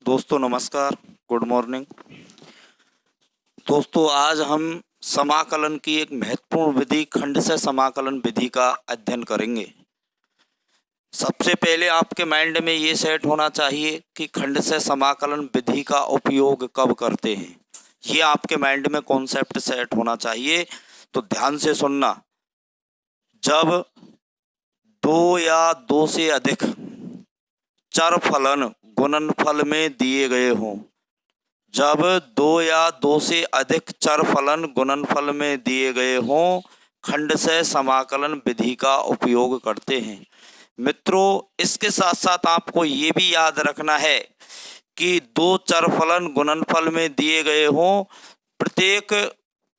दोस्तों नमस्कार, good morning. दोस्तों आज हम समाकलन की एक महत्वपूर्ण विधि खंड से समाकलन विधि का अध्ययन करेंगे। सबसे पहले आपके माइंड में ये सेट होना चाहिए कि खंड से समाकलन विधि का उपयोग कब करते हैं। ये आपके माइंड में कॉन्सेप्ट सेट होना चाहिए। तो ध्यान से सुनना। जब दो या दो से अधिक चर फलन गुणनफल में दिए गए हों, जब दो या दो से अधिक चर फलन गुणनफल में दिए गए हों, खंड से समाकलन विधि का उपयोग करते हैं। मित्रों, इसके साथ साथ आपको ये भी याद रखना है कि दो चर फलन गुणनफल में दिए गए हों, प्रत्येक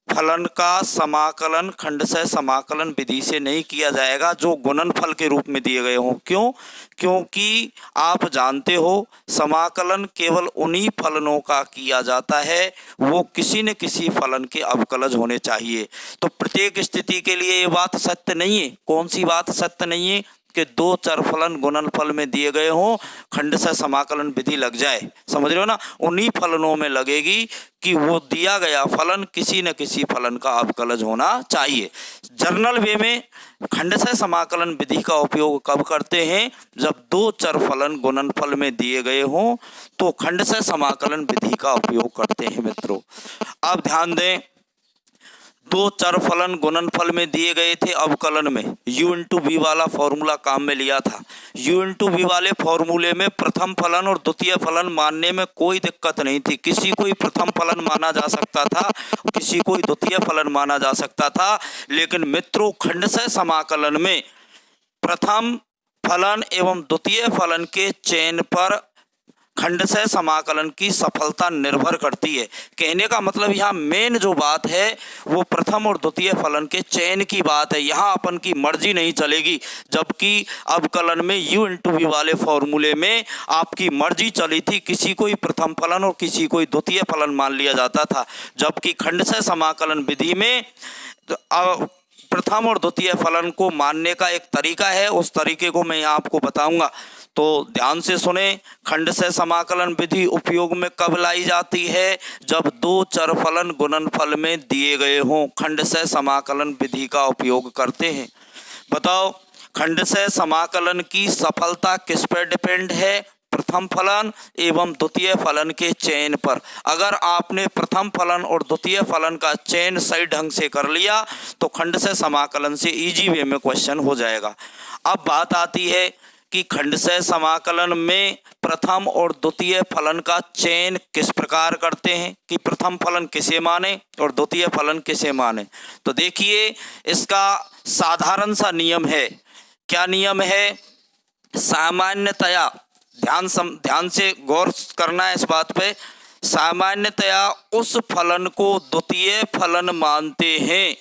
फलन का समाकलन खंड से समाकलन विधि से नहीं किया जाएगा जो गुणनफल के रूप में दिए गए हों। क्यों? क्योंकि आप जानते हो समाकलन केवल उन्हीं फलनों का किया जाता है वो किसी न किसी फलन के अवकलज होने चाहिए। तो प्रत्येक स्थिति के लिए ये बात सत्य नहीं है। कौन सी बात सत्य नहीं है? कि दो चर फलन गुणनफल में दिए गए हों, खंड से समाकलन विधि लग जाए। समझ रहे हो ना? उन्हीं फलनों में लगेगी कि वो दिया गया फलन किसी न किसी फलन का अवकलज होना चाहिए। जर्नल वे में खंड से समाकलन विधि का उपयोग कब करते हैं? जब दो चर फलन गुणनफल में दिए गए हों तो खंड से समाकलन विधि का उपयोग करते हैं। मित्रों अब ध्यान दें, दो चर फलन गुणनफल में दिए गए थे अवकलन में। u इंटू वी वाला फॉर्मूला काम में लिया था। u इंटू वी वाले फॉर्मूले में प्रथम फलन और द्वितीय फलन मानने में कोई दिक्कत नहीं थी। किसी को प्रथम फलन माना जा सकता था, किसी को द्वितीय फलन माना जा सकता था। लेकिन मित्रों, खंड से समाकलन में प्रथम फलन एवं द्वितीय फलन के चयन पर खंड से समाकलन की सफलता निर्भर करती है। कहने का मतलब यहाँ मेन जो बात है वो प्रथम और द्वितीय फलन के चयन की बात है। यहाँ अपन की मर्जी नहीं चलेगी। जबकि अवकलन में u इंटू वी वाले फॉर्मूले में आपकी मर्जी चली थी, किसी को प्रथम फलन और किसी को द्वितीय फलन मान लिया जाता था। जबकि खंड से समाकलन विधि में प्रथम और द्वितीय फलन को मानने का एक तरीका है, उस तरीके को मैं आपको बताऊंगा। तो ध्यान से सुने। खंड से समाकलन विधि उपयोग में कब लाई जाती है? जब दो चर फलन गुणनफल में दिए गए हों, खंड से समाकलन विधि का उपयोग करते हैं। बताओ, खंड से समाकलन की सफलता किस पर डिपेंड है? प्रथम फलन एवं द्वितीय फलन के चयन पर। अगर आपने प्रथम फलन और द्वितीय फलन का चयन सही ढंग से कर लिया तो खंड से समाकलन से इजी वे में क्वेश्चन हो जाएगा। अब बात आती है कि खंड से समाकलन में प्रथम और द्वितीय फलन का चयन किस प्रकार करते हैं, कि प्रथम फलन किसे माने और द्वितीय फलन किसे माने। तो देखिए, इसका साधारण सा नियम है। क्या नियम है? सामान्यतया ध्यान से गौर करना है इस बात पे। सामान्यतया उस फलन को द्वितीय फलन मानते हैं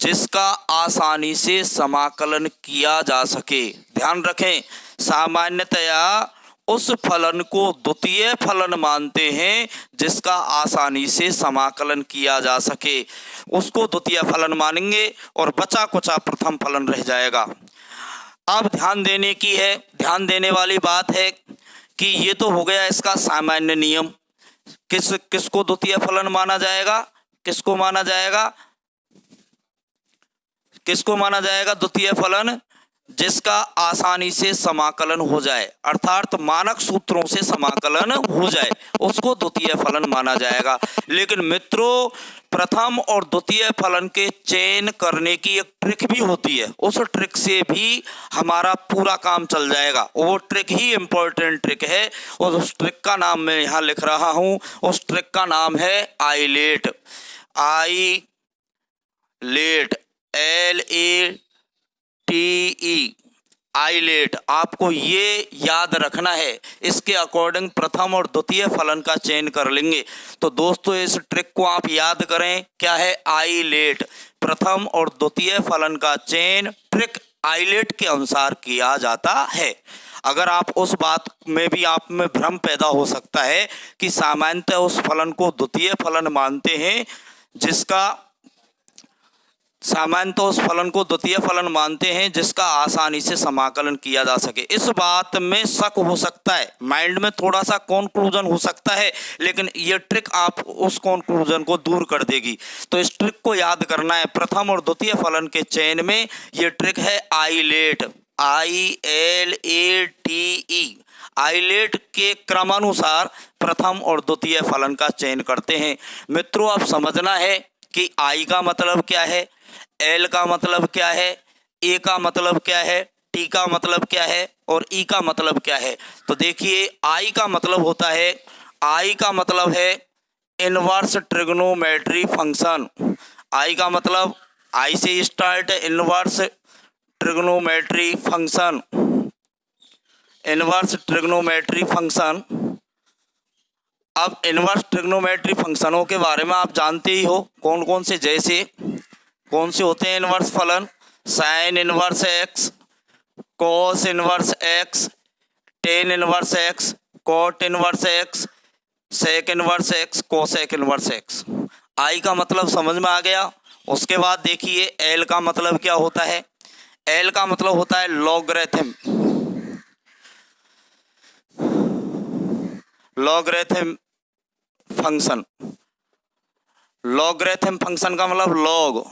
जिसका आसानी से समाकलन किया जा सके। ध्यान रखें, सामान्यतया उस फलन को द्वितीय फलन मानते हैं जिसका आसानी से समाकलन किया जा सके, उसको द्वितीय फलन मानेंगे और बचा कुचा प्रथम फलन रह जाएगा। अब ध्यान देने वाली बात है कि ये तो हो गया इसका सामान्य नियम। किसको द्वितीय फलन माना जाएगा? किसको माना जाएगा? द्वितीय फलन जिसका आसानी से समाकलन हो जाए, अर्थात मानक सूत्रों से समाकलन हो जाए, उसको द्वितीय फलन माना जाएगा। लेकिन मित्रों, प्रथम और द्वितीय फलन के चयन करने की एक ट्रिक भी होती है। उस ट्रिक से भी हमारा पूरा काम चल जाएगा। वो ट्रिक ही इम्पोर्टेंट ट्रिक है और उस ट्रिक का नाम मैं यहाँ लिख रहा हूँ। उस ट्रिक का नाम है आइलेट। LATE, islet. आपको ये याद रखना है। इसके अकॉर्डिंग प्रथम और द्वितीय फलन का चयन कर लेंगे। तो दोस्तों, इस ट्रिक को आप याद करें। क्या है? आइलेट। प्रथम और द्वितीय फलन का चयन ट्रिक आइलेट के अनुसार किया जाता है। अगर आप उस बात में भी आप में भ्रम पैदा हो सकता है कि सामान्यतः उस फलन को द्वितीय फलन मानते हैं जिसका सामान्य तो उस फलन को द्वितीय फलन मानते हैं जिसका आसानी से समाकलन किया जा सके। इस बात में शक हो सकता है, माइंड में थोड़ा सा कॉन्क्लूजन हो सकता है, लेकिन ये ट्रिक आप उस कॉन्क्लूजन को दूर कर देगी। तो इस ट्रिक को याद करना है। प्रथम और द्वितीय फलन के चयन में ये ट्रिक है आइलेट, ILATE। आइलेट के क्रमानुसार प्रथम और द्वितीय फलन का चयन करते हैं। मित्रों, अब समझना है कि आई का मतलब क्या है, एल का मतलब क्या है, ए का मतलब क्या है, टी का मतलब क्या है और ई का मतलब क्या है। तो देखिए, आई का मतलब होता है, आई का मतलब है इनवर्स ट्रिग्नोमेट्री फंक्शन। आई का मतलब, आई से स्टार्ट है, inverse trigonometry function, inverse trigonometry function. अब इनवर्स ट्रिग्नोमेट्री फंक्शनों के बारे में आप जानते ही हो, कौन कौन से, जैसे कौन से होते हैं इनवर्स फलन, sine inverse x, cos inverse x, tan inverse x, cot inverse x, sec inverse x, cosec inverse x. I का मतलब समझ में आ गया। उसके बाद देखिए एल का मतलब क्या होता है। एल का मतलब होता है logarithm, logarithm function. Logarithm function का मतलब लॉग,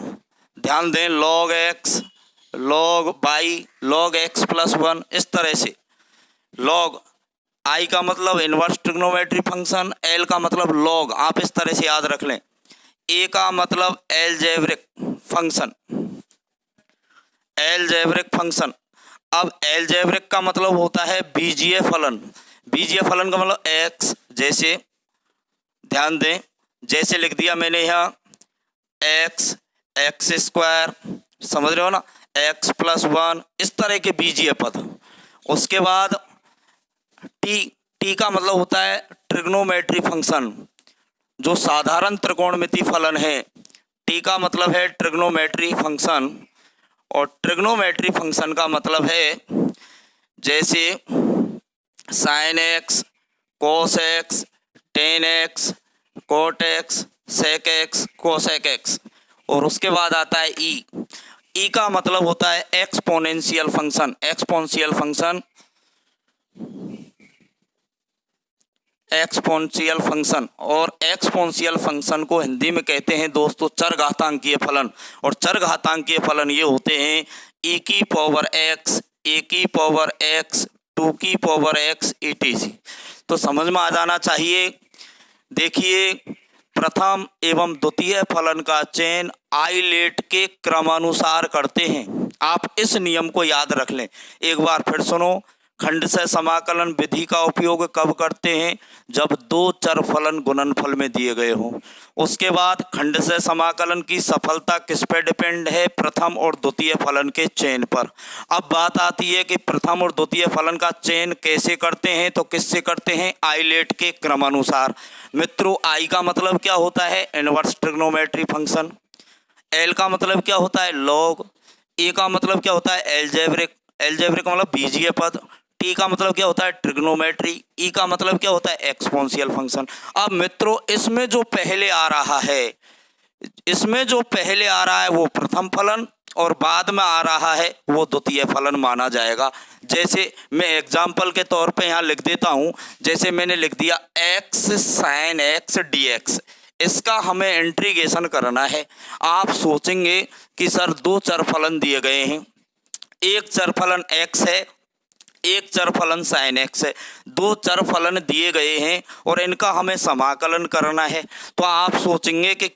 ध्यान दें, log x, log by, log x plus 1, इस तरह से लॉग। आई का मतलब इनवर्स ट्रिग्नोमेट्री फंक्शन, एल का मतलब लॉग, आप इस तरह से याद रख लें। ए का मतलब एलजेब्रिक फंक्शन, एलजेब्रिक फंक्शन। अब एलजेब्रिक का मतलब होता है बीजीय फलन। बीजीय फलन का मतलब एक्स, जैसे ध्यान दें, जैसे लिख दिया मैंने यहाँ एक्स, एक्स स्क्वायर, समझ रहे हो ना, एक्स प्लस 1, इस तरह के बीजीय पद। उसके बाद टी, टी का मतलब होता है ट्रिग्नोमेट्री फंक्शन, जो साधारण त्रिकोणमिति फलन है। टी का मतलब है ट्रिग्नोमेट्री फंक्शन, और ट्रिग्नोमेट्री फंक्शन का मतलब है जैसे sine x, cos x, tan x, cot x, sec x, cosec x. और उसके बाद आता है ई। ई का मतलब होता है exponential function, exponential function, exponential function. और एक्सपोनेंशियल फंक्शन को हिंदी में कहते हैं दोस्तों चरघातांकीय फलन। और चरघातांकीय फलन ये होते हैं e की पावर x, a की पावर x, 2 की पावर x etc। तो समझ में आ जाना चाहिए। देखिए, प्रथम एवं द्वितीय फलन का चयन आइलेट के क्रमानुसार करते हैं। आप इस नियम को याद रख लें। एक बार फिर सुनो, खंडशः समाकलन विधि का उपयोग कब करते हैं, जब दो चर फलन गुणनफल में दिए गए हों। उसके बाद खंडशः समाकलन की सफलता किस पर डिपेंड है, प्रथम और द्वितीय फलन के चयन पर। अब बात आती है कि प्रथम और द्वितीय फलन का चयन कैसे करते हैं, तो किससे करते हैं, आइलेट के क्रमानुसार। मित्रों, आई का मतलब क्या होता है, इनवर्स ट्रिग्नोमेट्री फंक्शन। एल का मतलब क्या होता है, लॉग। ए का मतलब क्या होता है, एलजेब्रिक, एलजेब्रिक मतलब बीजीय पद। टी का मतलब क्या होता है, ट्रिग्नोमेट्री। ई का मतलब क्या होता है, एक्सपोनेंशियल फंक्शन। अब मित्रों, इसमें जो पहले आ रहा है, इसमें जो पहले आ रहा है वो प्रथम फलन, और बाद में आ रहा है वो द्वितीय फलन माना जाएगा। जैसे मैं एग्जाम्पल के तौर पे यहाँ लिख देता हूँ, जैसे मैंने लिख दिया x sine x D x, इसका हमें इंटीग्रेशन करना है। आप सोचेंगे कि सर दो चर फलन दिए गए हैं, एक चर फलन x है, एक चर फलन साइन एक्स है। दो चर फलन दिए गए हैं और इनका हमें समाकलन करना है। तो आप सोचेंगे कि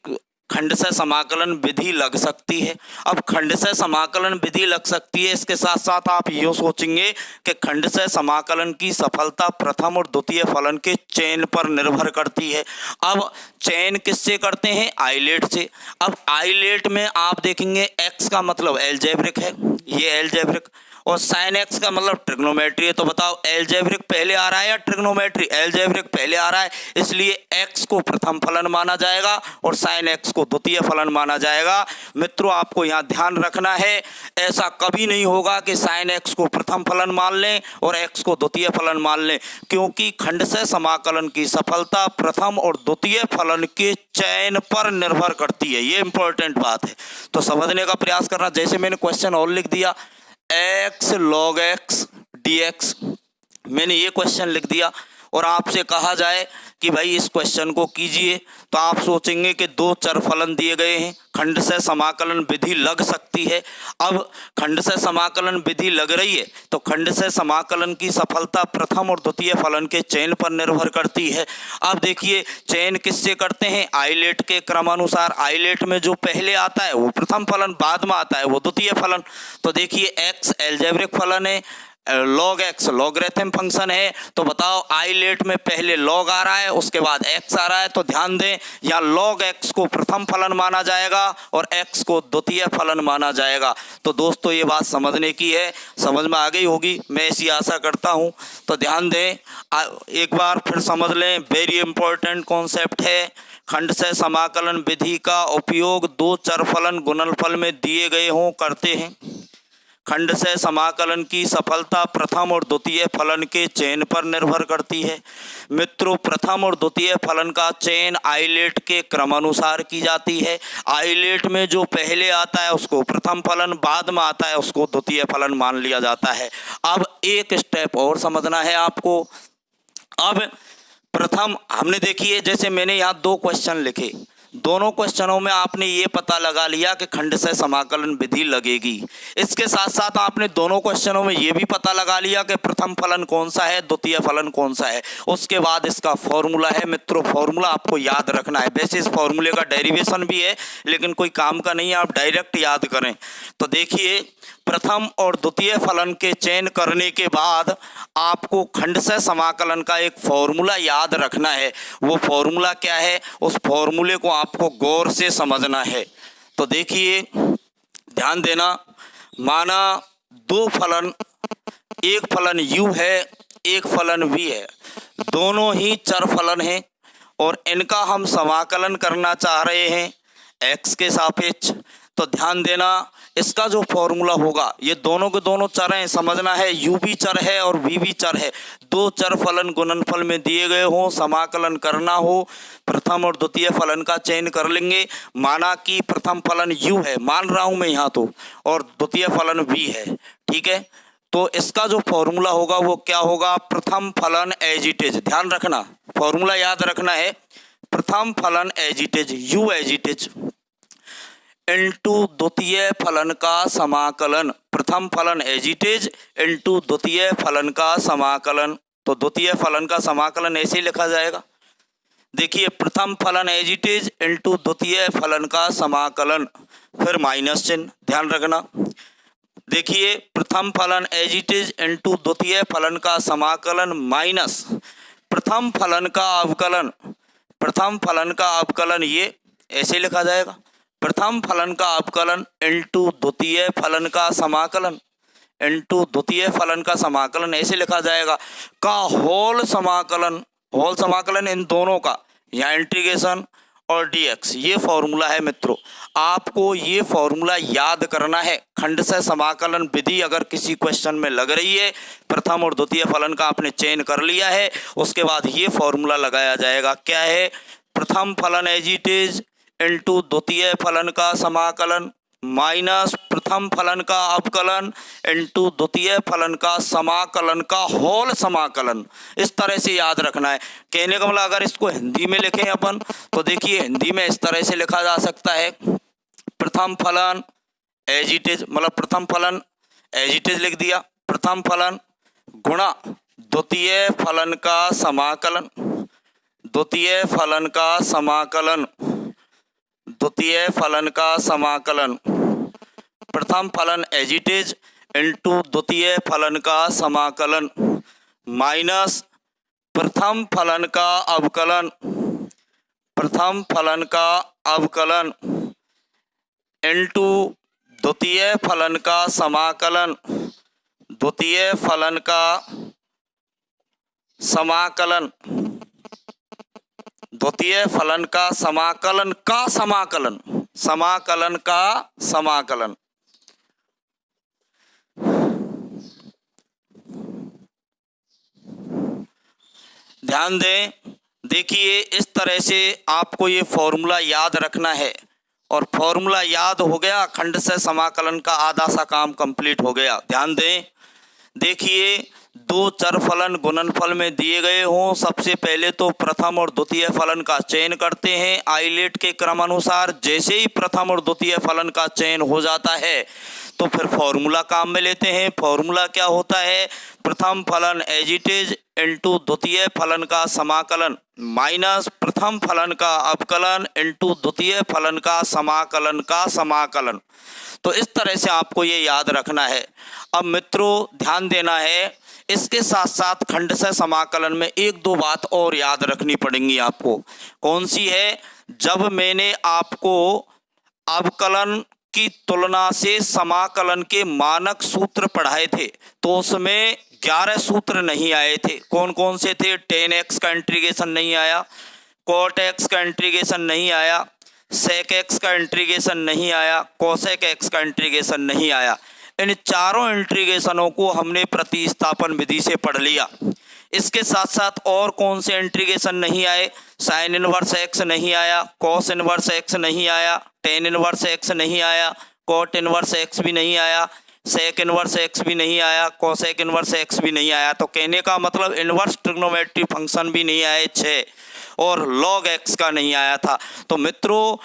खंडशः समाकलन विधि लग सकती है। अब खंडशः समाकलन विधि लग सकती है, इसके साथ साथ आप ये सोचेंगे कि खंडशः समाकलन की सफलता प्रथम और द्वितीय फलन के चयन पर निर्भर करती है। अब चयन किससे करते हैं, आइलेट से। अब आइलेट में आप देखेंगे x का मतलब एलजेब्रिक है, ये एलजेब्रिक, और साइन एक्स का मतलब ट्रिग्नोमेट्री है। तो बताओ एलजेब्रिक पहले आ रहा है या ट्रिग्नोमेट्री? एलजेब्रिक पहले आ रहा है, इसलिए एक्स को प्रथम फलन माना जाएगा और साइन एक्स को द्वितीय फलन माना जाएगा। मित्रों आपको यहाँ ध्यान रखना है, ऐसा कभी नहीं होगा कि साइन एक्स को प्रथम फलन मान लें और एक्स को द्वितीय फलन मान लें, क्योंकि खंडशः समाकलन की सफलता प्रथम और द्वितीय फलन के चयन पर निर्भर करती है। ये इंपॉर्टेंट बात है, तो समझने का प्रयास करना। जैसे मैंने क्वेश्चन और लिख दिया, x log x dx, मैंने ये क्वेश्चन लिख दिया और आपसे कहा जाए कि भाई इस क्वेश्चन को कीजिए, तो आप सोचेंगे कि दो चर फलन दिए गए हैं, खंडशः समाकलन विधि लग सकती है। अब खंडशः समाकलन विधि लग रही है तो खंडशः समाकलन की सफलता प्रथम और द्वितीय फलन के चयन पर निर्भर करती है। अब देखिए चयन किससे करते हैं? आइलेट के क्रमानुसार। आइलेट में जो पहले आता है वो प्रथम फलन, बाद में आता है वो द्वितीय फलन। तो देखिए x एल्जेब्रिक फलन है, log x लॉगरिथम फंक्शन है, तो बताओ आइलेट में पहले log आ रहा है उसके बाद x आ रहा है, तो ध्यान दें यहाँ log x को प्रथम फलन माना जाएगा और x को द्वितीय फलन माना जाएगा। तो दोस्तों ये बात समझने की है, समझ में आ गई होगी, मैं ऐसी आशा करता हूँ। तो ध्यान दें, एक बार फिर समझ लें, वेरी इंपॉर्टेंट कॉन्सेप्ट है। खंडशः समाकलन विधि का उपयोग दो चरफलन गुणनफल में दिए गए हों करते हैं। खंडशः समाकलन की सफलता प्रथम और द्वितीय फलन के चयन पर निर्भर करती है। मित्रों प्रथम और द्वितीय फलन का चयन आइलेट के क्रमानुसार की जाती है। आइलेट में जो पहले आता है उसको प्रथम फलन, बाद में आता है उसको द्वितीय फलन मान लिया जाता है। अब एक स्टेप और समझना है आपको। अब प्रथम हमने देखिए, जैसे मैंने यहाँ दो क्वेश्चन लिखे, दोनों क्वेश्चनों में आपने ये पता लगा लिया कि खंडशः समाकलन विधि लगेगी। इसके साथ साथ आपने दोनों क्वेश्चनों में ये भी पता लगा लिया कि प्रथम फलन कौन सा है, द्वितीय फलन कौन सा है। उसके बाद इसका फॉर्मूला है। मित्रों फॉर्मूला आपको याद रखना है, वैसे इस फॉर्मूले का डेरिवेशन भी है लेकिन कोई काम का नहीं है, आप डायरेक्ट याद करें। तो देखिए प्रथम और द्वितीय फलन के चयन करने के बाद आपको खंडशः समाकलन का एक फॉर्मूला याद रखना है। वो फॉर्मूला क्या है, उस फॉर्मूले को आपको गौर से समझना है। तो देखिए ध्यान देना, माना दो फलन, एक फलन u है एक फलन v है, दोनों ही चर फलन हैं और इनका हम समाकलन करना चाह रहे हैं x के सापेक्ष। तो ध्यान देना इसका जो फॉर्मूला होगा, ये दोनों के दोनों चर हैं, समझना है u भी चर है और v भी चर है। दो चर फलन गुणनफल में दिए गए हो, समाकलन करना हो, प्रथम और द्वितीय फलन का चयन कर लेंगे। माना कि प्रथम फलन u है, मान रहा हूं मैं यहाँ तो, और द्वितीय फलन v है, ठीक है। तो इसका जो फॉर्मूला होगा वो क्या होगा, प्रथम फलन एज इट इज। ध्यान रखना, फॉर्मूला याद रखना है, प्रथम फलन as it is, u as it is into द्वितीय फलन का समाकलन, प्रथम फलन एज इट इज इंटू द्वितीय फलन का समाकलन। तो द्वितीय फलन का समाकलन ऐसे ही लिखा जाएगा, देखिए प्रथम फलन एज इट इज इंटू द्वितीय फलन का समाकलन, फिर माइनस चिन्ह, ध्यान रखना। देखिए प्रथम फलन एज इट इज इंटू द्वितीय फलन का समाकलन माइनस प्रथम फलन का अवकलन, प्रथम फलन का अवकलन, ये ऐसे लिखा जाएगा, प्रथम फलन का अवकलन इंटू द्वितीय फलन का समाकलन, इंटू द्वितीय फलन का समाकलन ऐसे लिखा जाएगा, का होल समाकलन, होल समाकलन इन दोनों का, यहाँ इंटीग्रेशन और dx, ये फॉर्मूला है। मित्रों आपको ये फॉर्मूला याद करना है। खंडशः समाकलन विधि अगर किसी क्वेश्चन में लग रही है, प्रथम और द्वितीय फलन का आपने चयन कर लिया है, उसके बाद ये फॉर्मूला लगाया जाएगा, क्या है, प्रथम फलन एज इट इज इंटू द्वितीय फलन का समाकलन माइनस प्रथम फलन का अवकलन इंटू द्वितीय फलन का समाकलन का होल समाकलन। इस तरह से याद रखना है। कहने का मतलब अगर इसको हिंदी में लिखें अपन, तो देखिए हिंदी में इस तरह से लिखा जा सकता है, प्रथम फलन एज इट इज, मतलब प्रथम फलन एज इट इज लिख दिया, प्रथम फलन गुणा द्वितीय फलन का समाकलन, द्वितीय फलन का समाकलन, द्वितीय फलन का समाकलन, प्रथम फलन एज इट इज इंटू द्वितीय फलन का समाकलन माइनस प्रथम फलन का अवकलन, प्रथम फलन का अवकलन इंटू द्वितीय फलन का समाकलन, द्वितीय फलन का समाकलन, द्वितीय फलन का समाकलन का समाकलन, समाकलन का समाकलन। ध्यान दें, देखिए इस तरह से आपको ये फॉर्मूला याद रखना है और फॉर्मूला याद हो गया, खंडशः समाकलन का आधा सा काम कंप्लीट हो गया। ध्यान दें, देखिए दो चर फलन गुणनफल में दिए गए हों, सबसे पहले तो प्रथम और द्वितीय फलन का चयन करते हैं आइलेट के क्रम अनुसार। जैसे ही प्रथम और द्वितीय फलन का चयन हो जाता है तो फिर फॉर्मूला काम में लेते हैं। फॉर्मूला क्या होता है? प्रथम फलन एज इट इज इंटू द्वितीय फलन का समाकलन माइनस प्रथम फलन का अवकलन इंटू द्वितीय फलन का समाकलन। तो इस तरह से आपको ये याद रखना है। अब मित्रों ध्यान देना है, इसके साथ साथ खंडशः समाकलन में एक दो बात और याद रखनी पड़ेंगी आपको। कौन सी है? जब मैंने आपको अवकलन की तुलना से समाकलन के मानक सूत्र पढ़ाए थे तो उसमें 11 सूत्र नहीं आए थे। कौन कौन से थे? tan x का इंटीग्रेशन नहीं आया, cot x का इंटीग्रेशन नहीं आया, sec x का इंटीग्रेशन नहीं आया, cosec x का इंटीग्रेशन नहीं आया। इन चारों इंटीग्रेशनों को हमने प्रतिस्थापन विधि से पढ़ लिया। इसके साथ साथ और कौन से इंटीग्रेशन नहीं आए? साइन इनवर्स एक्स नहीं आया, कॉस इनवर्स एक्स नहीं आया, टेन इनवर्स एक्स नहीं आया, कॉट इनवर्स एक्स भी नहीं आया, सेक इनवर्स एक्स भी नहीं आया, कोसेक इनवर्स एक्स भी नहीं आया। तो कहने का मतलब इनवर्स ट्रिग्नोमेट्री फंक्शन भी नहीं आए 6 और लॉग एक्स का नहीं आया था। तो मित्रों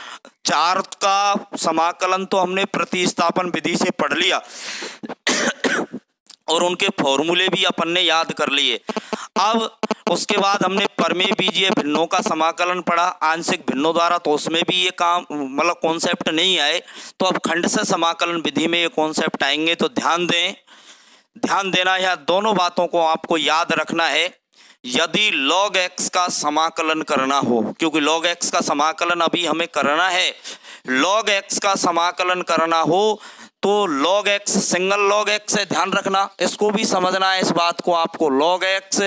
4 का समाकलन तो हमने प्रतिस्थापन विधि से पढ़ लिया और उनके फॉर्मूले भी अपन ने याद कर लिए। अब उसके बाद हमने परमेय बीजीय भिन्नों का समाकलन पढ़ा आंशिक भिन्नों द्वारा, तो उसमें भी ये काम मतलब कॉन्सेप्ट नहीं आए। तो अब खंडशः समाकलन विधि में ये कॉन्सेप्ट आएंगे। तो ध्यान दें, ध्यान देना, यह दोनों बातों को आपको याद रखना है। यदि log x का समाकलन करना हो, क्योंकि log x का समाकलन अभी हमें करना है, log x का समाकलन करना हो तो log x single log x है, ध्यान रखना, इसको भी समझना है इस बात को आपको। log x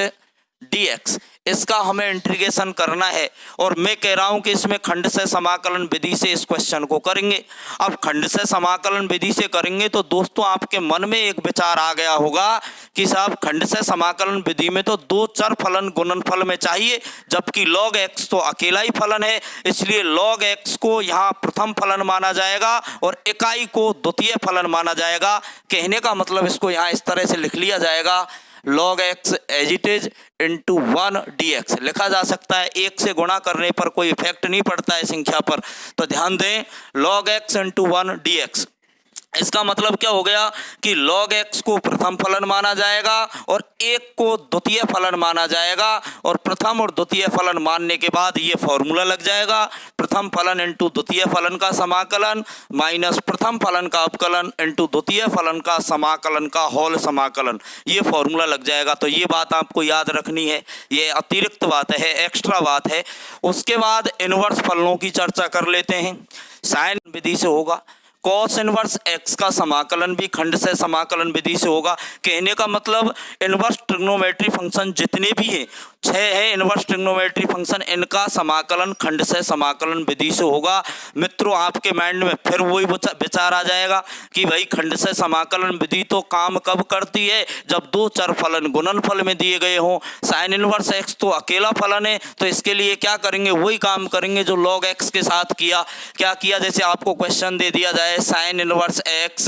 dx इसका हमें इंटीग्रेशन करना है और मैं कह रहा हूं कि इसमें खंडशः समाकलन विधि से इस क्वेश्चन को करेंगे। अब खंडशः समाकलन विधि से करेंगे तो दोस्तों आपके मन में एक विचार आ गया होगा कि साहब खंडशः समाकलन विधि में तो दो चर फलन गुणनफल में चाहिए, जबकि log x तो अकेला ही फलन है, इसलिए log x को यहाँ प्रथम फलन माना जाएगा और इकाई को द्वितीय फलन माना जाएगा। कहने का मतलब इसको यहाँ इस तरह से लिख लिया जाएगा, log x as it is into 1 dx लिखा जा सकता है। 1 से गुणा करने पर कोई इफेक्ट नहीं पड़ता है संख्या पर, तो ध्यान दें log x इंटू 1 dx। इसका मतलब क्या हो गया कि log x को प्रथम फलन माना जाएगा और 1 को द्वितीय फलन माना जाएगा और प्रथम और द्वितीय फलन मानने के बाद ये फॉर्मूला लग जाएगा, प्रथम फलन इंटू द्वितीय फलन का समाकलन माइनस प्रथम फलन का अवकलन इंटू द्वितीय फलन का समाकलन का होल समाकलन, ये फॉर्मूला लग जाएगा। तो ये बात आपको याद रखनी है, ये अतिरिक्त बात है, एक्स्ट्रा बात है। उसके बाद इनवर्स फलनों की चर्चा कर लेते हैं। साइन विधि से होगा, कॉस इनवर्स एक्स का समाकलन भी खंडशः समाकलन विधि से होगा। कहने का मतलब इनवर्स ट्रिग्नोमेट्री फंक्शन जितने भी हैं, 6 है इनवर्स ट्रिग्नोमेट्री फंक्शन, इनका समाकलन खंडशः समाकलन विधि से होगा। मित्रों आपके माइंड में फिर वही विचार आ जाएगा कि भाई खंडशः समाकलन विधि तो काम कब करती है? जब दो चर फलन गुणनफल में दिए गए हों। साइन इनवर्स एक्स तो अकेला फलन है, तो इसके लिए क्या करेंगे? वही काम करेंगे जो log x के साथ किया। क्या किया? जैसे आपको क्वेश्चन दे दिया जाए sign inverse x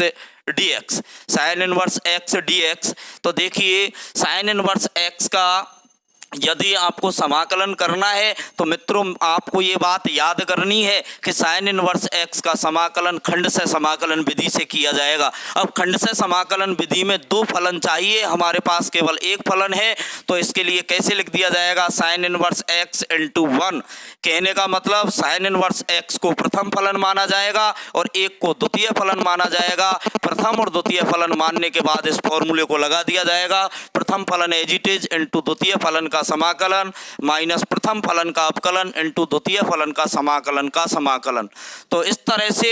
dx, sign inverse x dx, तो देखिए साइन इनवर्स एक्स का यदि आपको समाकलन करना है तो मित्रों आपको ये बात याद करनी है कि साइन इनवर्स एक्स का समाकलन खंडशः समाकलन विधि से किया जाएगा। अब खंडशः समाकलन विधि में दो फलन चाहिए, हमारे पास केवल एक फलन है, तो इसके लिए कैसे लिख दिया जाएगा? Sign inverse x into 1। कहने का मतलब साइन इनवर्स एक्स को प्रथम फलन माना जाएगा और 1 को द्वितीय फलन माना जाएगा। प्रथम और द्वितीय फलन मानने के बाद इस फॉर्मूले को लगा दिया जाएगा, प्रथम फलन एज इट इज इंटू द्वितीय फलन का समाकलन माइनस प्रथम फलन का अवकलन इंटू द्वितीय फलन का समाकलन। तो इस तरह से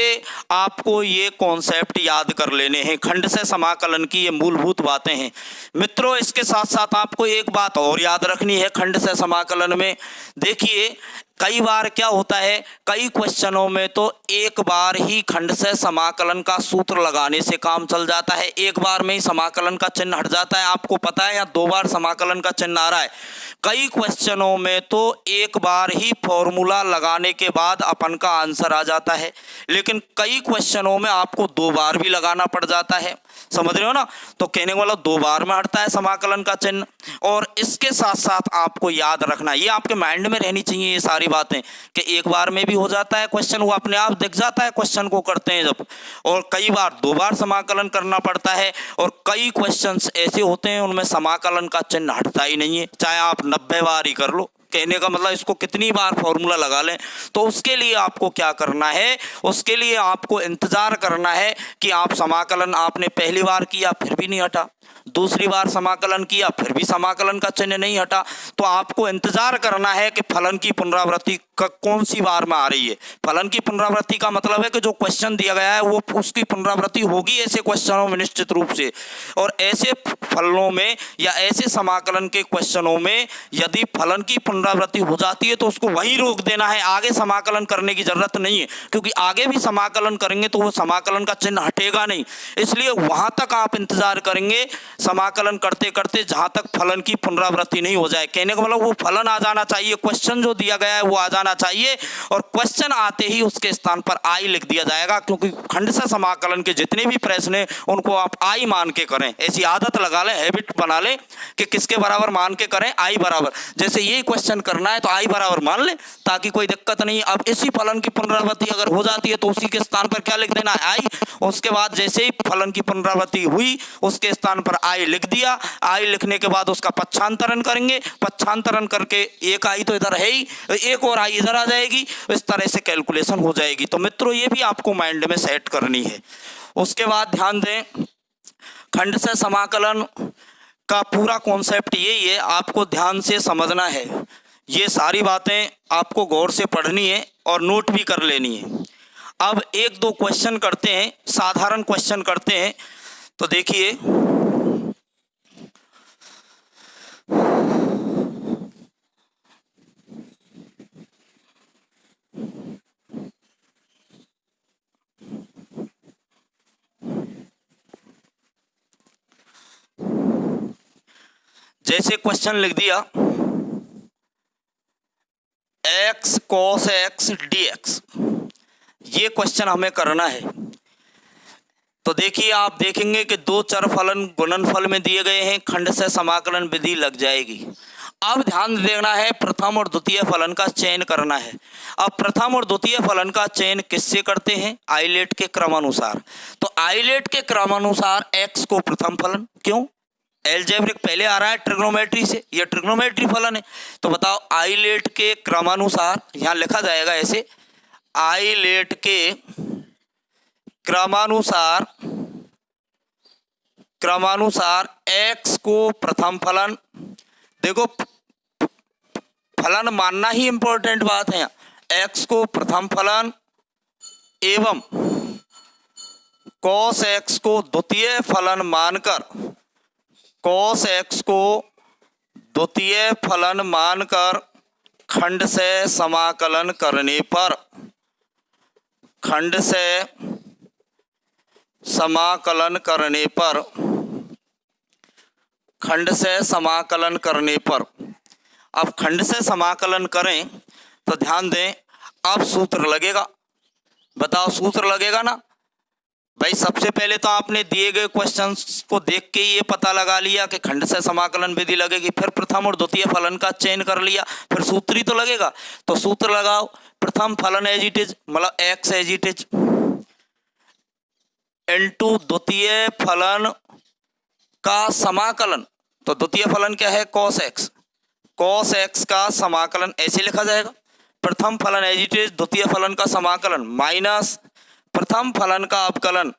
आपको ये कॉन्सेप्ट याद कर लेने हैं। खंडशः समाकलन की ये मूलभूत बातें हैं मित्रों। इसके साथ साथ आपको एक बात और याद रखनी है खंडशः समाकलन में। देखिए कई बार क्या होता है, कई क्वेश्चनों में तो एक बार ही खंडशः समाकलन का सूत्र लगाने से काम चल जाता है, एक बार में ही समाकलन का चिन्ह हट जाता है। आपको पता है या दो बार समाकलन का चिन्ह आ रहा है। कई क्वेश्चनों में तो एक बार ही फॉर्मूला लगाने के बाद अपन का आंसर आ जाता है, लेकिन कई क्वेश्चनों में आपको दो बार भी लगाना पड़ जाता है। समझ रहे हो ना? तो कहने वाला दो बार में हटता है समाकलन का चिन्ह। और इसके साथ साथ आपको याद रखना, ये आपके माइंड में रहनी चाहिए ये सारी बातें, कि एक बार में भी हो जाता है क्वेश्चन, वो अपने आप दिख जाता है क्वेश्चन को करते हैं जब, और कई बार दो बार समाकलन करना पड़ता है। और कई क्वेश्चंस ऐसे होते हैं उनमें समाकलन का चिन्ह हटता ही नहीं है, चाहे आप 90 बार ही कर लो। कहने का मतलब इसको कितनी बार फॉर्मूला लगा लें। तो उसके लिए आपको क्या करना है, उसके लिए आपको इंतजार करना है कि आप समाकलन आपने पहली बार किया फिर भी नहीं हटा, दूसरी बार समाकलन किया फिर भी समाकलन का चिन्ह नहीं हटा, तो आपको इंतजार करना है कि फलन की पुनरावृत्ति कौन सी बार में आ रही है। फलन की पुनरावृत्ति का मतलब है कि जो क्वेश्चन दिया गया है वो उसकी पुनरावृत्ति होगी ऐसे क्वेश्चनों में निश्चित रूप से। और ऐसे फलनों में या ऐसे समाकलन के क्वेश्चनों में यदि फलन की पुनरावृत्ति हो जाती है तो उसको वहीं रोक देना है, आगे समाकलन करने की जरूरत नहीं है, क्योंकि आगे भी समाकलन करेंगे तो वो समाकलन का चिन्ह हटेगा नहीं। इसलिए वहां तक आप इंतजार करेंगे समाकलन करते करते जहां तक फलन की पुनरावृत्ति नहीं हो जाए। कहने का मतलब वो फलन आ जाना चाहिए, क्वेश्चन जो दिया गया है वो आ जाना चाहिए, और क्वेश्चन आते ही उसके स्थान पर आई लिख दिया जाएगा, क्योंकि खंडशः समाकलन के जितने भी प्रश्न हैं उनको आप आई मान के करें। ऐसी आदत लगा लें, हैबिट बना लें कि किसके बराबर मान के करें, आई बराबर। जैसे यही क्वेश्चन करना है तो आई बराबर मान लें ताकि कोई दिक्कत नहीं। अब इसी फलन की पुनरावृत्ति अगर हो जाती है तो उसी के स्थान पर क्या लिख देना है, आई। उसके बाद जैसे ही फलन की पुनरावृत्ति हुई उसके स्थान पर आई लिख दिया। आई लिखने के बाद उसका पक्षांतरण करेंगे, पक्षांतरण करके एक आई तो इधर है ही, एक और आई इधर आ जाएगी, इस तरह से कैलकुलेशन हो जाएगी। तो मित्रों ये भी आपको माइंड में सेट करनी है। उसके बाद ध्यान दें, खंडशः समाकलन का पूरा कॉन्सेप्ट यही है, आपको ध्यान से समझना है। ये सारी बातें आपको गौर से पढ़नी है और नोट भी कर लेनी है। अब एक दो क्वेश्चन करते हैं, साधारण क्वेश्चन करते हैं। तो देखिए जैसे क्वेश्चन लिख दिया x cos x dx, ये क्वेश्चन हमें करना है। तो देखिए आप देखेंगे कि दो चर फलन गुणनफल में दिए गए हैं, खंडशः समाकलन विधि लग जाएगी। अब ध्यान देना है, प्रथम और द्वितीय फलन का चयन करना है। अब प्रथम और द्वितीय फलन का चयन किससे करते हैं, आइलेट के क्रमानुसार। तो आइलेट के क्रमानुसार x को प्रथम फलन, क्यों, एलजेब्रिक पहले आ रहा है ट्रिग्नोमेट्री से, यह ट्रिग्नोमेट्री फलन है। तो बताओ आइलेट के क्रमानुसार, यहां लिखा जाएगा ऐसे, आइलेट के क्रमानुसार x को प्रथम फलन। देखो फलन मानना ही इंपॉर्टेंट बात है, x को प्रथम फलन एवं cos x को द्वितीय फलन मानकर, cos x को द्वितीय फलन मानकर खंडशः समाकलन करने पर, खंडशः समाकलन करने पर, खंडशः समाकलन करने पर। अब खंडशः समाकलन करें तो ध्यान दें, अब सूत्र लगेगा। बताओ सूत्र लगेगा ना भाई। सबसे पहले तो आपने दिए गए क्वेश्चंस को देख के ये पता लगा लिया कि खंडशः समाकलन विधि लगेगी, फिर प्रथम और द्वितीय फलन का चयन कर लिया, फिर सूत्र ही तो लगेगा। तो सूत्र लगाओ, प्रथम फलन एज इट इज मतलब x as it is into द्वितीय फलन का समाकलन। तो द्वितीय फलन क्या है, cos x, cos x का समाकलन ऐसे लिखा जाएगा, प्रथम फलन एज इट इज द्वितीय फलन का समाकलन माइनस प्रथम फलन का अवकलन।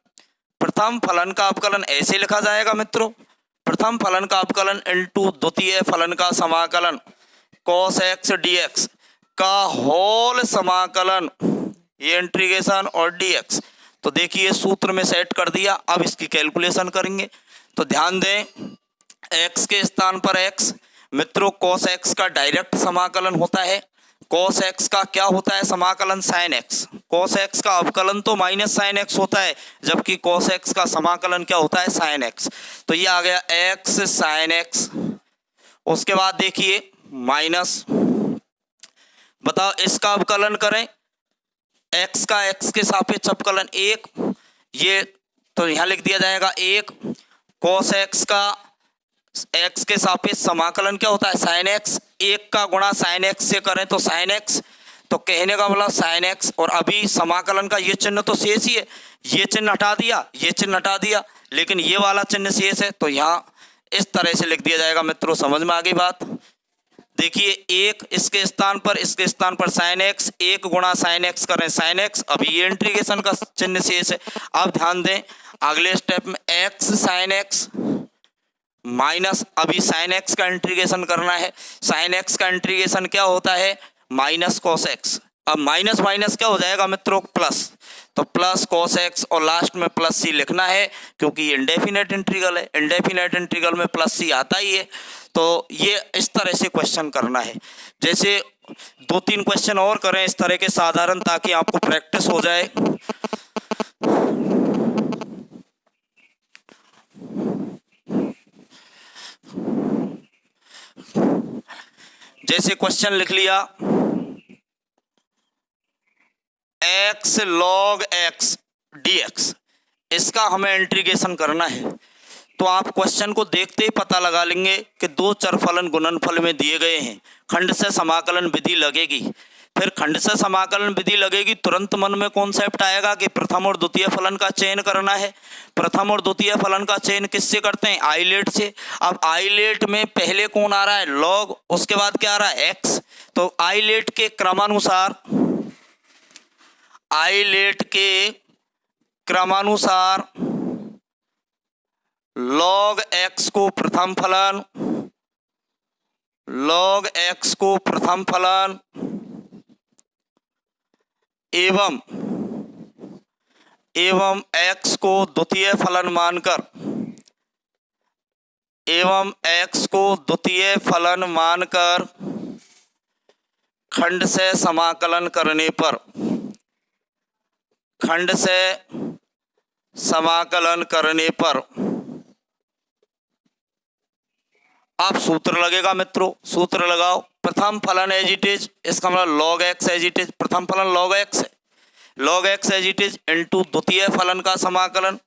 प्रथम फलन का अवकलन ऐसे लिखा जाएगा मित्रों, प्रथम फलन का अवकलन इंटू द्वितीय फलन का समाकलन cos x dx का होल समाकलन, ये इंटीग्रेशन और dx। तो देखिए सूत्र में सेट कर दिया। अब इसकी कैलकुलेशन करेंगे। तो ध्यान दें, x के स्थान पर x, मित्रों cos x का डायरेक्ट समाकलन होता है। cos x का क्या होता है समाकलन? sin x। cos x का अवकलन तो माइनस sin x होता है, जबकि cos x का समाकलन क्या होता है? sin x। तो ये आ गया x sin x। उसके बाद देखिए माइनस, बताओ इसका अवकलन करें, x का x के सापेक्ष अवकलन 1, ये तो यहाँ लिख दिया जाएगा 1। cos x का x के सापेक्ष समाकलन क्या होता है? sin x। 1 का गुणा sin x से करें तो sin x, तो कहने का मतलब sin x। और अभी समाकलन का ये चिन्ह तो शेष ही है, ये चिन्ह हटा दिया, ये चिन्ह हटा दिया, लेकिन ये वाला चिन्ह शेष है। तो यहाँ इस तरह से लिख दिया जाएगा। मित्रों समझ में आ गई बात? देखिए 1 इसके स्थान पर sin x, 1 गुणा sin x करें sin x, अभी ये इंटीग्रेशन का चिन्ह शेष है। अब ध्यान दें अगले स्टेप में x sin x माइनस, अभी sin x का इंटीग्रेशन करना है। sin x का इंटीग्रेशन क्या होता है? Minus cos x। अब माइनस माइनस क्या हो जाएगा मित्रों? प्लस। तो प्लस cos x और लास्ट में प्लस c लिखना है, क्योंकि ये इंडेफिनेट इंटीग्रल है। इंडेफिनेट इंटीग्रल में प्लस c आता ही है। तो ये इस तरह से क्वेश्चन करना है। जैसे 2-3 क्वेश्चन और करें इस तरह के साधारण, ताकि आपको प्रैक्टिस हो जाए। जैसे क्वेश्चन लिख लिया x log x dx, इसका हमें इंटीग्रेशन करना है। तो आप क्वेश्चन को देखते ही पता लगा लेंगे कि 2 चरफलन गुणनफल में दिए गए हैं, खंड से समाकलन विधि लगेगी। फिर खंड से समाकलन विधि लगेगी, तुरंत मन में कॉन्सेप्ट आएगा कि प्रथम और द्वितीय फलन का चयन करना है। प्रथम और द्वितीय फलन का चयन किससे करते हैं? आइलेट से। अब आइलेट में पहले कौन आ रहा है? लॉग, उसके बाद क्या आ रहा है? एक्स। तो आइलेट के क्रमानुसार लॉग एक्स को प्रथम फलन एवं x को द्वितीय फलन मानकर खंड से समाकलन करने पर आप सूत्र लगेगा। मित्रों सूत्र लगाओ। प्रथम फलन एज इट इज, इसका मतलब log x as it is, प्रथम फलन log x है, log x as it is into द्वितीय फलन का समाकलन,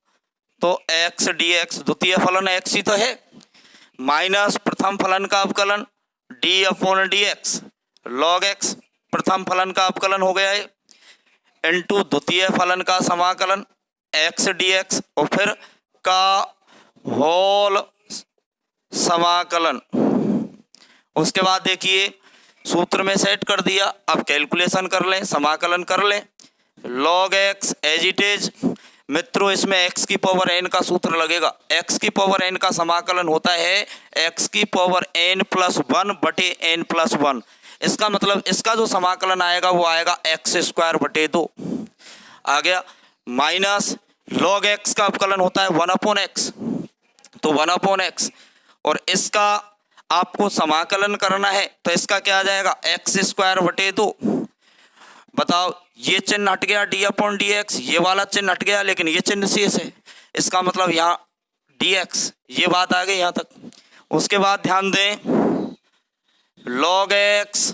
तो x dx, द्वितीय फलन x ही तो है, माइनस प्रथम फलन का अवकलन d/dx log x, प्रथम फलन का अवकलन हो गया है, इंटू द्वितीय फलन का समाकलन x dx, और फिर का होल समाकलन। उसके बाद देखिए सूत्र में सेट कर दिया। अब कैलकुलेशन कर लें, समाकलन कर लें। log x as it is, मित्रों इसमें x की पावर n का सूत्र लगेगा। x की पावर n का समाकलन होता है x की पावर n+1 बटे n+1। इसका मतलब इसका जो समाकलन आएगा वो आएगा x²/2 आ गया, माइनस log x का अवकलन होता है 1/x, तो 1/x, और इसका आपको समाकलन करना है तो इसका क्या आ जाएगा? x²/2। बताओ ये चिन्ह हट गया d/dx, ये वाला चिन्ह हट गया, लेकिन ये चिन्ह शेष है। इसका मतलब यहाँ dx, ये बात आ गई यहाँ तक। उसके बाद ध्यान दें log x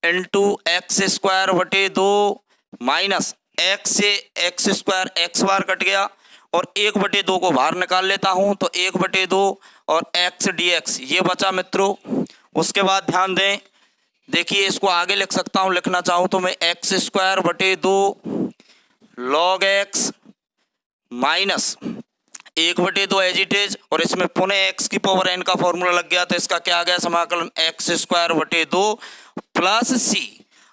into x²/2 minus x से x² x² कट गया, और 1/2 को बाहर निकाल लेता हूं तो 1/2 और x dx ये बचा मित्रों। उसके बाद ध्यान दें, देखिए इसको आगे लिख सकता हूं, लिखना चाहूं तो मैं x²/2 log x minus 1/2 as it is, और इसमें पुनः x की पावर n का फॉर्मूला लग गया, तो इसका क्या आ गया समाकलन x²/2 प्लस c।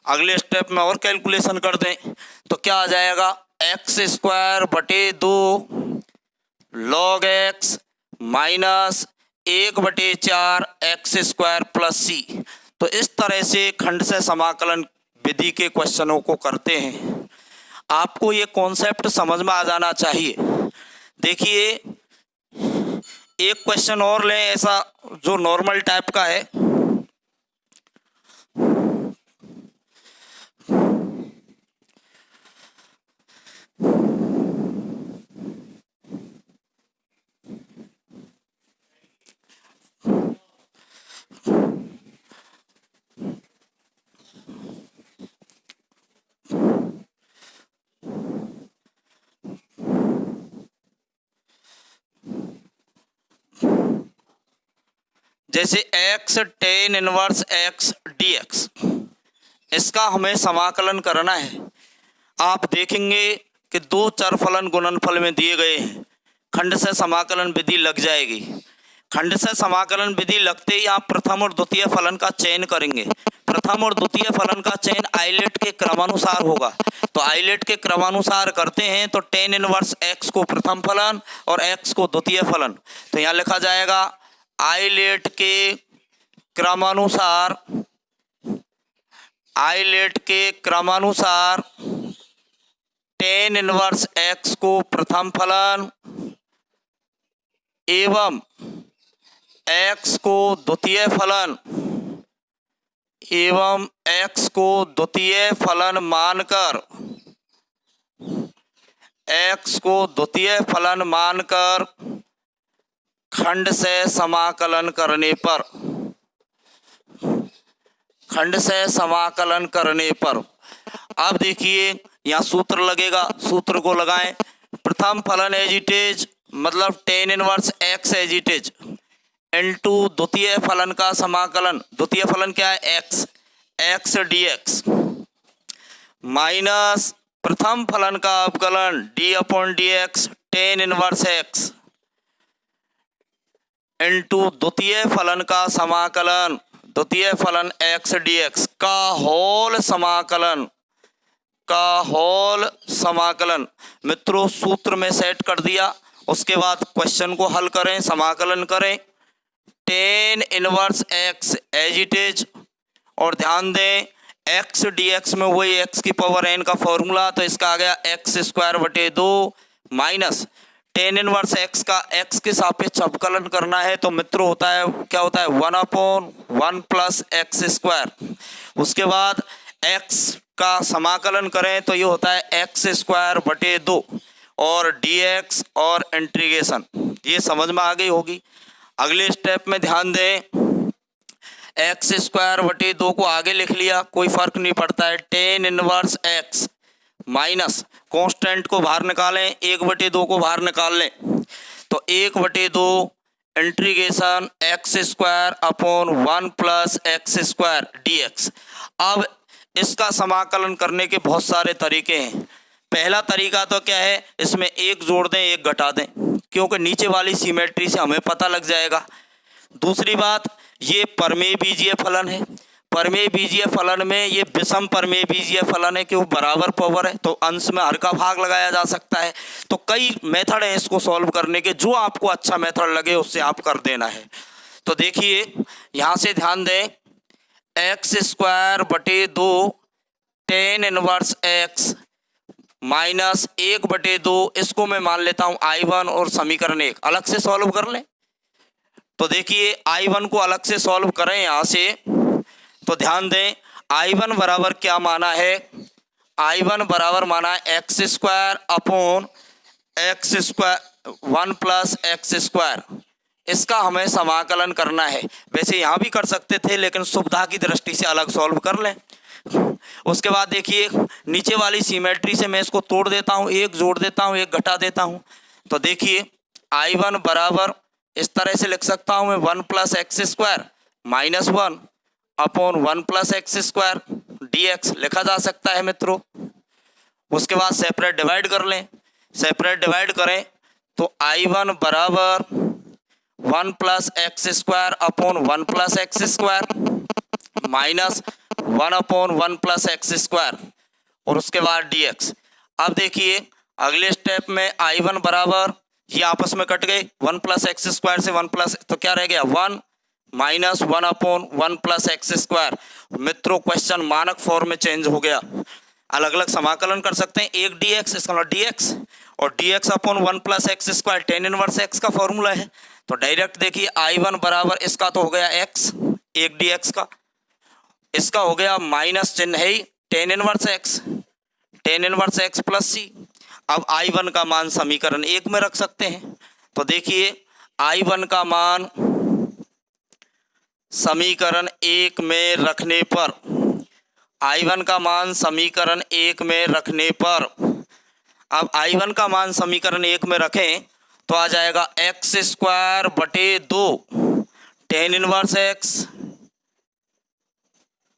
अगले स्टेप में और कैलकुलेशन कर दें तो क्या आ जाएगा? x²/2 log x minus 1/4 x square plus c. तो इस तरह से खंडशः समाकलन विधि के क्वेश्चनों को करते हैं। आपको ये कॉन्सेप्ट समझ में आ जाना चाहिए। देखिए एक क्वेश्चन और लें ऐसा जो नॉर्मल टाइप का है। जैसे x tan inverse x dx, इसका हमें समाकलन करना है। आप देखेंगे कि दो चरफलन गुणनफल में दिए गए हैं, खंडशः समाकलन विधि लग जाएगी। खंडशः समाकलन विधि लगते ही आप प्रथम और द्वितीय फलन का चयन करेंगे। प्रथम और द्वितीय फलन का चयन आइलेट के क्रमानुसार होगा। तो आइलेट के क्रमानुसार करते हैं तो tan इनवर्स x को प्रथम फलन और x को द्वितीय फलन। तो यहाँ लिखा जाएगा आइलेट के क्रमानुसार, आइलेट के क्रमानुसार tan इनवर्स x को प्रथम फलन एवं x को द्वितीय फलन एवं x को द्वितीय फलन मानकर, x को द्वितीय फलन मानकर खंडशः समाकलन करने पर, खंडशः समाकलन करने पर अब देखिए यहाँ सूत्र लगेगा, सूत्र को लगाएं। प्रथम फलन एज इट इज मतलब tan inverse x as it is into द्वितीय फलन का समाकलन, द्वितीय फलन क्या है x dx माइनस प्रथम फलन का अवकलन d/dx tan inverse x into द्वितीय फलन का समाकलन, द्वितीय फलन x dx का होल समाकलन, का होल समाकलन। मित्रों सूत्र में सेट कर दिया, उसके बाद क्वेश्चन को हल करें, समाकलन करें। tan inverse x as it is और ध्यान दें x dx में वही x की पावर n का फॉर्मूला, तो इसका आ गया x²/2 minus tan inverse x का x के सापेक्ष अवकलन करना है। तो मित्रों होता है क्या होता है 1/1 प्लस x²। उसके बाद x का समाकलन करें तो ये होता है x²/2 और dx और इंटीग्रेशन, ये समझ में आ गई होगी। अगले स्टेप में ध्यान दें, x²/2 को आगे लिख लिया, कोई फर्क नहीं पड़ता है। tan inverse x minus constant को बाहर निकालें, 1/2 को बाहर निकाल लें तो 1/2 integration x²/1 plus x² dx। अब इसका समाकलन करने के बहुत सारे तरीके हैं। पहला तरीका तो क्या है, इसमें एक जोड़ दें एक घटा दें, क्योंकि नीचे वाली सिमेट्री से हमें पता लग जाएगा। दूसरी बात, ये परमेय बीजीय फलन है, परमेय बीजीय फलन में ये विषम परमेय बीजीय फलन है कि वो बराबर पावर है, तो अंश में हर का भाग लगाया जा सकता है। तो कई मेथड हैं इसको सॉल्व करने के, जो आपको अच्छा मेथड लगे उससे आप कर देना है। तो देखिए यहाँ से ध्यान दें, x²/2 tan inverse x minus 1/2, इसको मैं मान लेता हूँ I1 और समीकरण 1 अलग से सॉल्व कर लें। तो देखिए I1 को अलग से सॉल्व करें यहाँ से, तो ध्यान दें I1 बराबर क्या माना है, I1 बराबर माना है x² 1 प्लस x²। इसका हमें समाकलन करना है। वैसे यहाँ भी कर सकते थे लेकिन सुविधा की दृष्टि से अलग सॉल्व कर लें। उसके बाद देखिए नीचे वाली सिमेट्री से मैं इसको तोड़ देता हूँ, एक जोड़ देता हूँ एक घटा देता हूँ। तो देखिए I1 बराबर इस तरह से लिख सकता हूँ मैं 1 plus x² minus 1 upon 1 plus x² dx लिखा जा सकता है मित्रों। उसके बाद सेपरेट डिवाइड कर लें, सेपरेट डिवाइड करें तो I1 बराबर 1 plus x² upon 1 plus x² minus 1 upon 1 plus x² और उसके बाद dx। अब देखिए अगले स्टेप में I1 बराबर ये आपस में कट गए, 1 प्लस एक्स स्क्वायर से 1 प्लस, तो क्या रह गया 1 minus 1 upon 1 plus x square. मित्रों क्वेश्चन मानक फॉर्म में चेंज हो गया। अलग अलग समाकलन कर सकते हैं, एक डी एक्स इसका मतलब डी एक्स और D x upon 1 plus x square ten inverse x का फॉर्मूला है। तो डायरेक्ट देखिए I1 बराबर इसका तो हो गया एक्स, एक डी एक्स का, इसका हो गया माइनस चिन्ह है ही टेन इनवर्स एक्स प्लस सी। अब I1 का मान समीकरण 1 में रख सकते हैं। तो देखिए I1 का मान समीकरण 1 में रखने पर, I1 का मान समीकरण 1 में रखने पर, अब I1 का मान समीकरण 1 में रखें तो आ जाएगा एक्स स्क्वायर बटे 2 टेन इनवर्स एक्स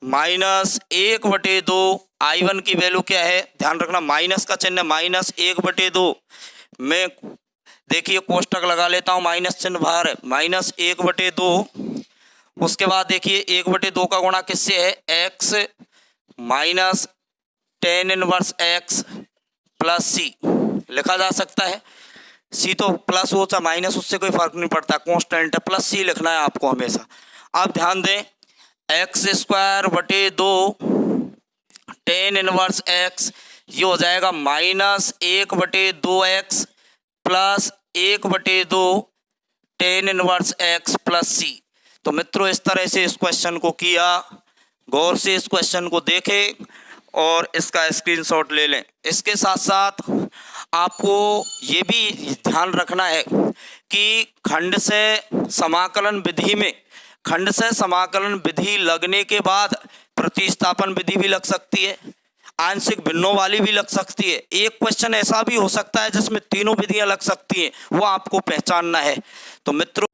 माइनस 1 बटे 2। I1 की वैल्यू क्या है, ध्यान रखना माइनस का चिन्ह, माइनस 1 बटे 2। मैं देखिए कोष्टक लगा लेता हूँ, माइनस चिन्ह बाहर है, माइनस 1 बटे 2। उसके बाद देखिए 1 बटे 2 का गुणा किससे है, x minus tan inverse x plus c लिखा जा सकता है। सी तो प्लस हो चाहे माइनस, उससे कोई फर्क नहीं पड़ता, कांस्टेंट है, प्लस सी लिखना है आपको हमेशा। आप ध्यान दें, एक्स स्क्वायर बटे 2 टेन इनवर्स एक्स, ये हो जाएगा माइनस 1 बटे 2x प्लस 1 बटे 2 ten inverse x plus c. तो मित्रों इस तरह से इस क्वेश्चन को किया, गौर से इस क्वेश्चन को देखें और इसका स्क्रीनशॉट ले लें। इसके साथ साथ आपको ये भी ध्यान रखना है कि खंड से समाकलन विधि में, खंड से समाकलन विधि लगने के बाद प्रतिस्थापन विधि भी लग सकती है, आंशिक भिन्नों वाली भी लग सकती है। एक क्वेश्चन ऐसा भी हो सकता है जिसमें तीनों विधियां लग सकती हैं, वो आपको पहचानना है। तो मित्रों